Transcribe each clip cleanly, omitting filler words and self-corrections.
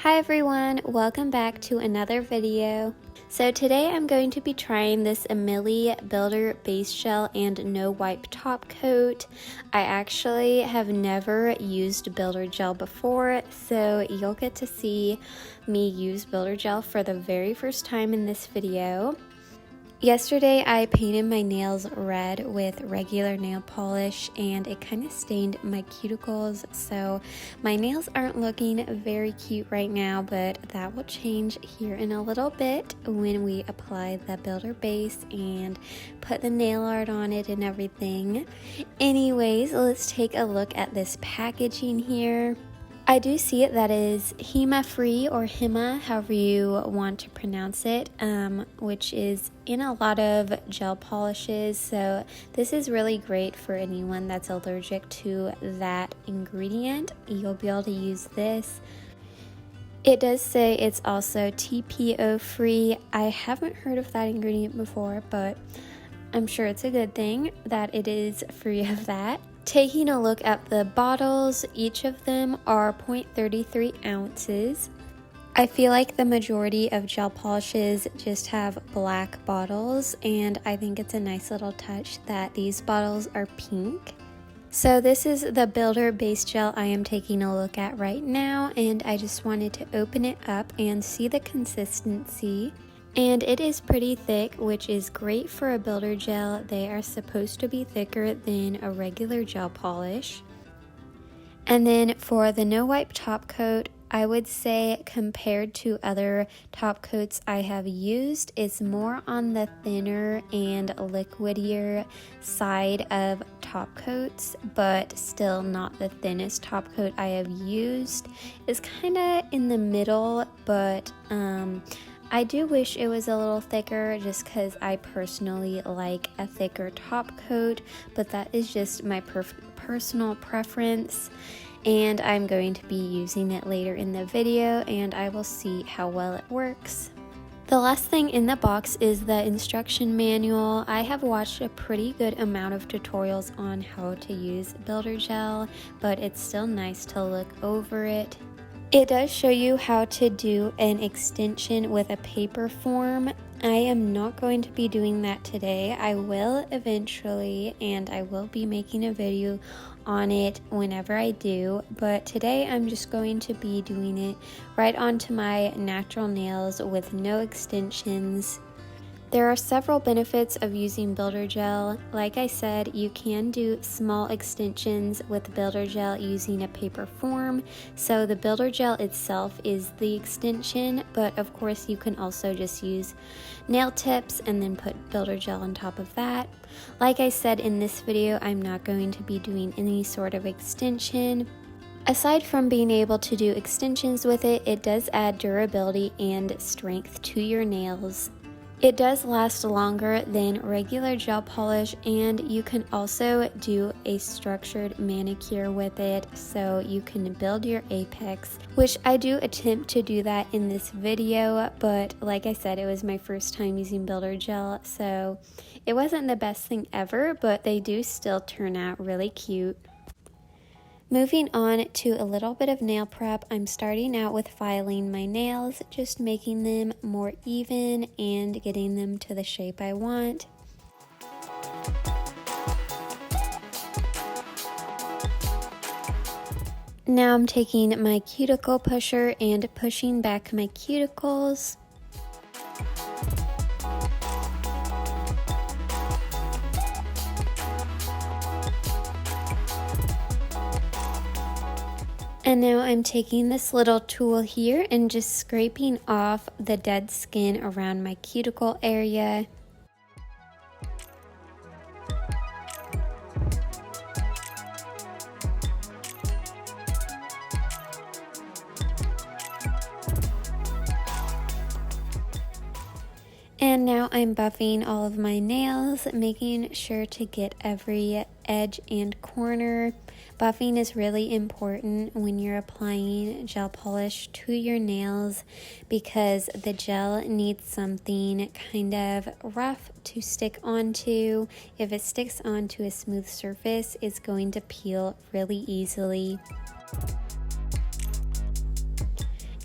Hi everyone, welcome back to another video. So today I'm going to be trying this Aimeili Builder Base Gel and No Wipe Top Coat. I actually have never used Builder Gel before, so you'll get to see me use Builder Gel for the very first time in this video. Yesterday I painted my nails red with regular nail polish and it kind of stained my cuticles, so my nails aren't looking very cute right now, but that will change here in a little bit when we apply the builder base and put the nail art on it and everything. Anyways, let's take a look at this packaging here. I do see it that is HEMA free, or HEMA, however you want to pronounce it, which is in a lot of gel polishes, so this is really great for anyone that's allergic to that ingredient. You'll be able to use this. It does say it's also TPO free. I haven't heard of that ingredient before, but I'm sure it's a good thing that it is free of that. Taking a look at the bottles, each of them are 0.33 ounces. I feel like the majority of gel polishes just have black bottles, and I think it's a nice little touch that these bottles are pink. So this is the Builder Base Gel I am taking a look at right now, and I just wanted to open it up and see the consistency. And it is pretty thick, which is great for a builder gel. They are supposed to be thicker than a regular gel polish. And then for the No Wipe Top Coat, I would say compared to other top coats I have used, it's more on the thinner and liquidier side of top coats, but still not the thinnest top coat I have used. It's kind of in the middle, but I do wish it was a little thicker just because I personally like a thicker top coat, but that is just my personal preference, and I'm going to be using it later in the video and I will see how well it works. The last thing in the box is the instruction manual. I have watched a pretty good amount of tutorials on how to use Builder Gel, but it's still nice to look over it. It does show you how to do an extension with a paper form. I am not going to be doing that today. I will eventually, and I will be making a video on it whenever I do, but today I'm just going to be doing it right onto my natural nails with no extensions. There are several benefits of using Builder Gel. Like I said, you can do small extensions with Builder Gel using a paper form. So the Builder Gel itself is the extension, but of course you can also just use nail tips and then put Builder Gel on top of that. Like I said in this video, I'm not going to be doing any sort of extension. Aside from being able to do extensions with it, it does add durability and strength to your nails. It does last longer than regular gel polish, and you can also do a structured manicure with it, so you can build your apex, which I do attempt to do that in this video, but like I said, it was my first time using Builder Gel, so it wasn't the best thing ever, but they do still turn out really cute. Moving on to a little bit of nail prep, I'm starting out with filing my nails, just making them more even and getting them to the shape I want. Now I'm taking my cuticle pusher and pushing back my cuticles. And now I'm taking this little tool here and just scraping off the dead skin around my cuticle area. And now I'm buffing all of my nails, making sure to get every edge and corner. Buffing is really important when you're applying gel polish to your nails because the gel needs something kind of rough to stick onto. If it sticks onto a smooth surface, it's going to peel really easily.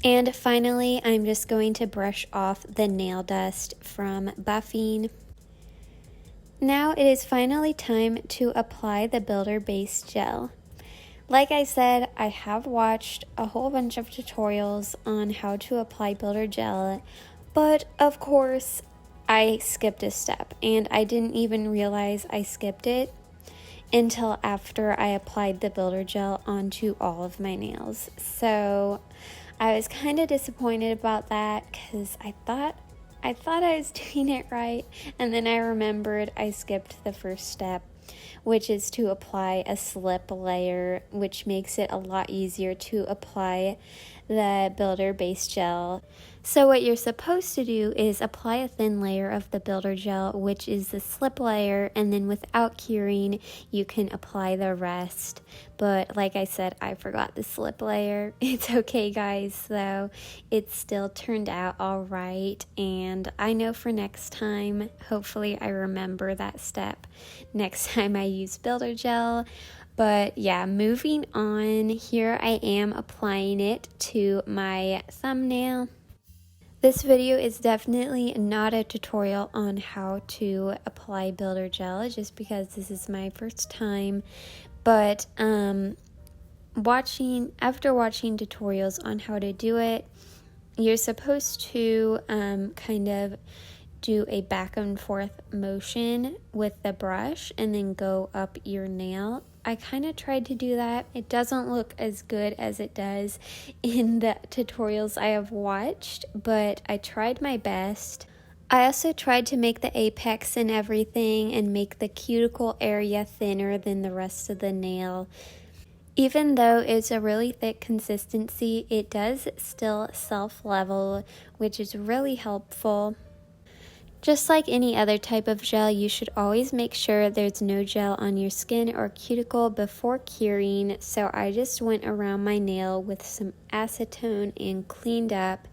And finally, I'm just going to brush off the nail dust from buffing. Now it is finally time to apply the builder base gel. Like I said, I have watched a whole bunch of tutorials on how to apply builder gel, but of course I skipped a step, and I didn't even realize I skipped it until after I applied the builder gel onto all of my nails. So I was kind of disappointed about that because I thought I was doing it right, and then I remembered I skipped the first step, which is to apply a slip layer, which makes it a lot easier to apply the builder base gel. So what you're supposed to do is apply a thin layer of the builder gel, which is the slip layer, and then without curing, you can apply the rest. But like I said, I forgot the slip layer. It's okay, guys, though. It still turned out all right, and I know for next time, hopefully I remember that step next time I use builder gel. But yeah, moving on, here I am applying it to my thumbnail. This video is definitely not a tutorial on how to apply builder gel, just because this is my first time. But after watching tutorials on how to do it, you're supposed to kind of do a back and forth motion with the brush and then go up your nail. I kind of tried to do that. It doesn't look as good as it does in the tutorials I have watched, but I tried my best. I also tried to make the apex and everything and make the cuticle area thinner than the rest of the nail. Even though it's a really thick consistency, it does still self-level, which is really helpful. Just like any other type of gel, you should always make sure there's no gel on your skin or cuticle before curing, so I just went around my nail with some acetone and cleaned up.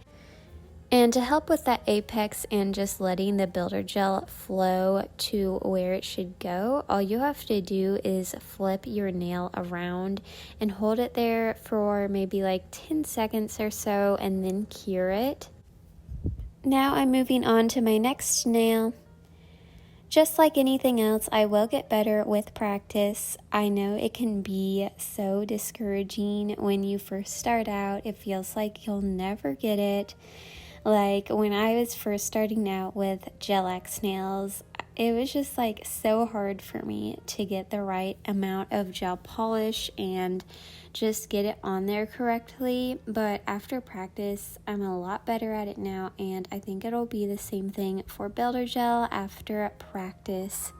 And to help with that apex and just letting the builder gel flow to where it should go, all you have to do is flip your nail around and hold it there for maybe like 10 seconds or so and then cure it. Now I'm moving on to my next nail. Just like anything else, I will get better with practice. I know it can be so discouraging when you first start out. It feels like you'll never get it. Like when I was first starting out with Gel X nails, it was just like so hard for me to get the right amount of gel polish and just get it on there correctly. But after practice, I'm a lot better at it now, and I think it'll be the same thing for builder gel after practice.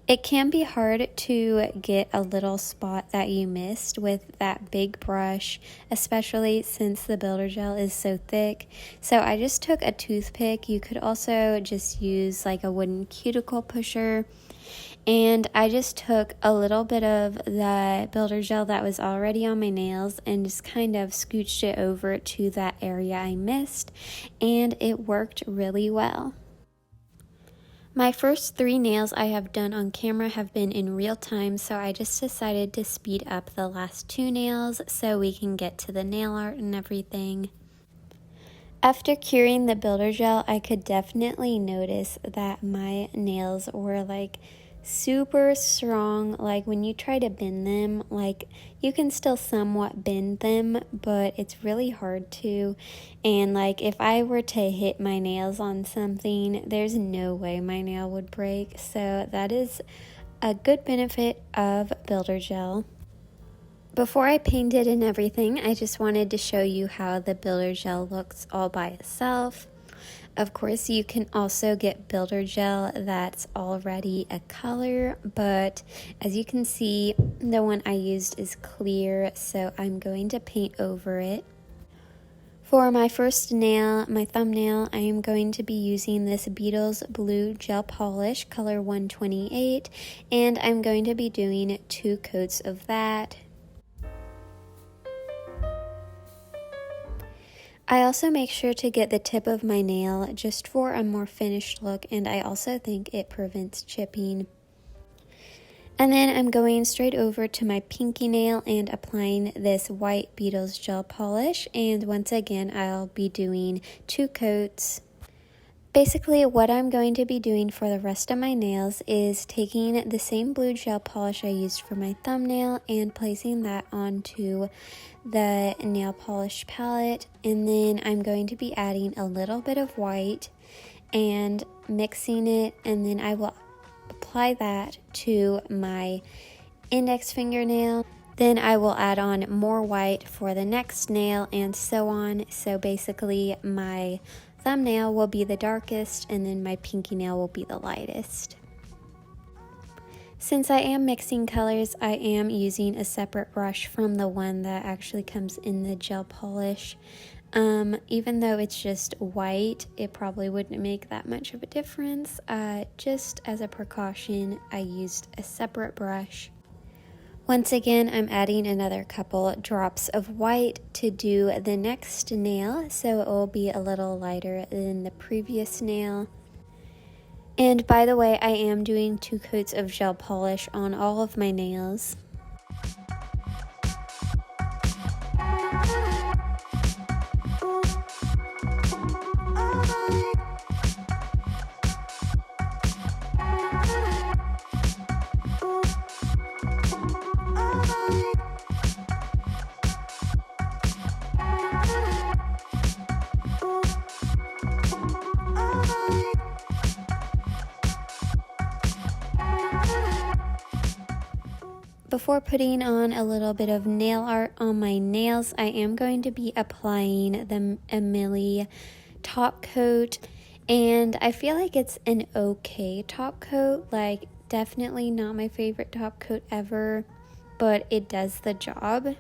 It can be hard to get a little spot that you missed with that big brush, especially since the builder gel is so thick. So I just took a toothpick. You could also just use like a wooden cuticle pusher. And I just took a little bit of the builder gel that was already on my nails and just kind of scooched it over to that area I missed, and it worked really well. My first 3 nails I have done on camera have been in real time, so I just decided to speed up the last 2 nails so we can get to the nail art and everything. After curing the builder gel, I could definitely notice that my nails were like super strong. Like when you try to bend them, like you can still somewhat bend them, but it's really hard to. And like if I were to hit my nails on something, there's no way my nail would break. So that is a good benefit of builder gel. Before I painted and everything, I just wanted to show you how the builder gel looks all by itself. Of course, you can also get builder gel that's already a color, but as you can see, the one I used is clear, so I'm going to paint over it. For my first nail, my thumbnail, I am going to be using this Beetles Blue Gel Polish, color 128, and I'm going to be doing 2 coats of that. I also make sure to get the tip of my nail just for a more finished look, and I also think it prevents chipping. And then I'm going straight over to my pinky nail and applying this white Beetles Gel Polish, and once again I'll be doing 2 coats. Basically, what I'm going to be doing for the rest of my nails is taking the same blue gel polish I used for my thumbnail and placing that onto the nail polish palette, and then I'm going to be adding a little bit of white and mixing it, and then I will apply that to my index fingernail. Then I will add on more white for the next nail and so on. So basically my thumbnail will be the darkest and then my pinky nail will be the lightest. Since I am mixing colors, I am using a separate brush from the one that actually comes in the gel polish. Even though it's just white, it probably wouldn't make that much of a difference. Just as a precaution, I used a separate brush. Once again, I'm adding another couple drops of white to do the next nail, so it will be a little lighter than the previous nail. And by the way, I am doing 2 coats of gel polish on all of my nails. Before putting on a little bit of nail art on my nails, I am going to be applying the Aimeili top coat, and I feel like it's an okay top coat, like definitely not my favorite top coat ever, but it does the job.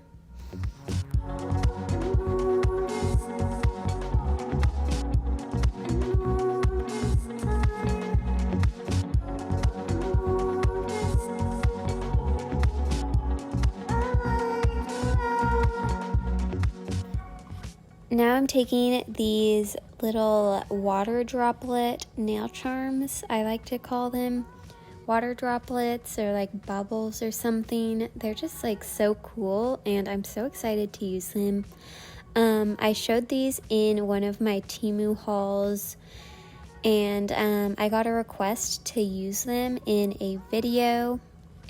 Now I'm taking these little water droplet nail charms, I like to call them water droplets or like bubbles or something. They're just like so cool and I'm so excited to use them. I showed these in one of my Temu hauls, and I got a request to use them in a video,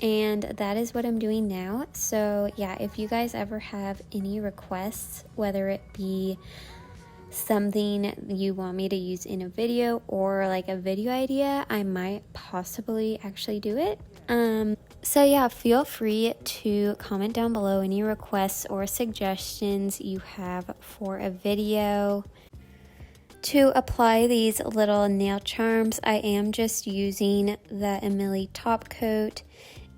and that is what I'm doing now. So yeah, if you guys ever have any requests, whether it be something you want me to use in a video or like a video idea, I might possibly actually do it. So yeah, feel free to comment down below any requests or suggestions you have for a video. To apply these little nail charms, I am just using the Aimeili top coat,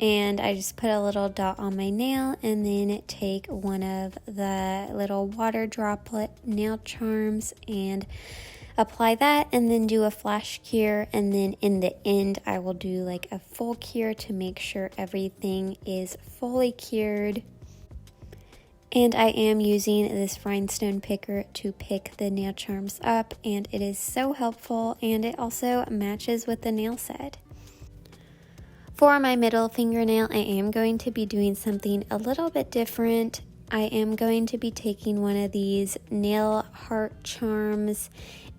and I just put a little dot on my nail and then take one of the little water droplet nail charms and apply that, and then do a flash cure, and then in the end I will do like a full cure to make sure everything is fully cured. And I am using this rhinestone picker to pick the nail charms up, and it is so helpful, and it also matches with the nail set. For my middle fingernail, I am going to be doing something a little bit different. I am going to be taking one of these nail heart charms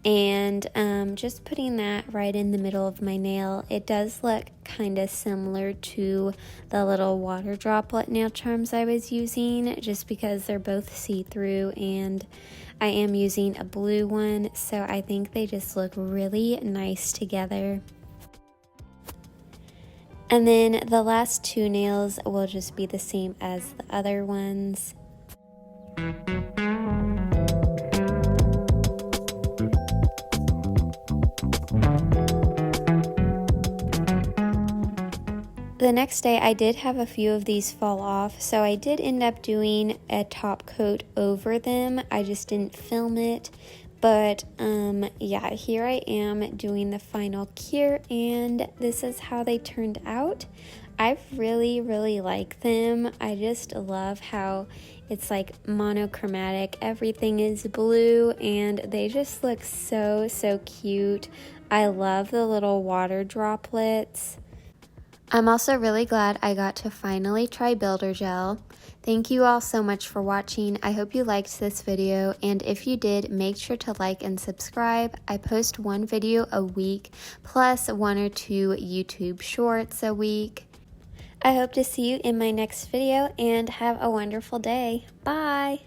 and just putting that right in the middle of my nail. It does look kind of similar to the little water droplet nail charms I was using, just because they're both see-through, and I am using a blue one, so I think they just look really nice together. And then the last 2 nails will just be the same as the other ones. The next day I did have a few of these fall off, so I did end up doing a top coat over them. I just didn't film it. But yeah, here I am doing the final cure, and this is how they turned out. I really like them. I just love how it's like monochromatic. Everything is blue and they just look so cute. I love the little water droplets. I'm also really glad I got to finally try Builder Gel. Thank you all so much for watching. I hope you liked this video, and if you did, make sure to like and subscribe. I post one video a week, plus 1 or 2 YouTube shorts a week. I hope to see you in my next video, and have a wonderful day. Bye!